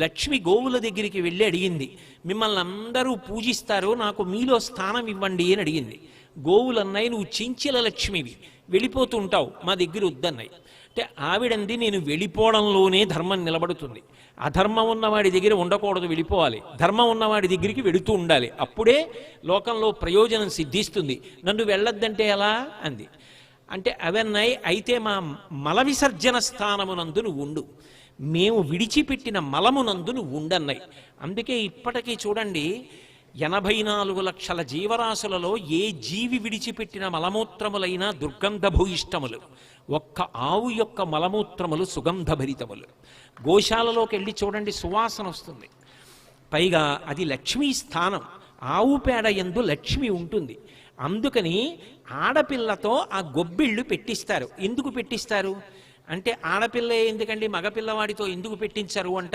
లక్ష్మి గోవుల దగ్గరికి వెళ్ళి అడిగింది, మిమ్మల్ని అందరూ పూజిస్తారు, నాకు మీలో స్థానం ఇవ్వండి అని అడిగింది. గోవులన్నాయి, నువ్వు చించిల లక్ష్మివి, వెళ్ళిపోతూ ఉంటావు, మా దగ్గర వద్దన్నాయి. అంటే ఆవిడంది, నేను వెళ్ళిపోవడంలోనే ధర్మం నిలబడుతుంది, అధర్మం ఉన్నవాడి దగ్గర ఉండకూడదు, వెళ్ళిపోవాలి, ధర్మం ఉన్నవాడి దగ్గరికి వెళుతూ ఉండాలి, అప్పుడే లోకంలో ప్రయోజనం సిద్ధిస్తుంది, నన్ను వెళ్ళొద్దంటే ఎలా అంది. అంటే అవన్నాయి, అయితే మా మల విసర్జన స్థానమునందు నువ్వు ఉండు, మేము విడిచిపెట్టిన మలమునందు నువ్వు ఉండన్నాయి. అందుకే ఇప్పటికీ చూడండి, 84 లక్షల జీవరాశులలో ఏ జీవి విడిచిపెట్టిన మలమూత్రములైనా దుర్గంధభూయిష్టములు, ఒక్క ఆవు యొక్క మలమూత్రములు సుగంధభరితములు. గోశాలలోకి వెళ్ళి చూడండి, సువాసన వస్తుంది, పైగా అది లక్ష్మీ స్థానం, ఆవు పేడ యందు లక్ష్మి ఉంటుంది. అందుకని ఆడపిల్లతో ఆ గొబ్బిళ్ళు పెట్టిస్తారు. ఎందుకు పెట్టిస్తారు అంటే, ఆడపిల్ల ఎందుకండి మగపిల్లవాడితో ఎందుకు పెట్టించారు అంటారు.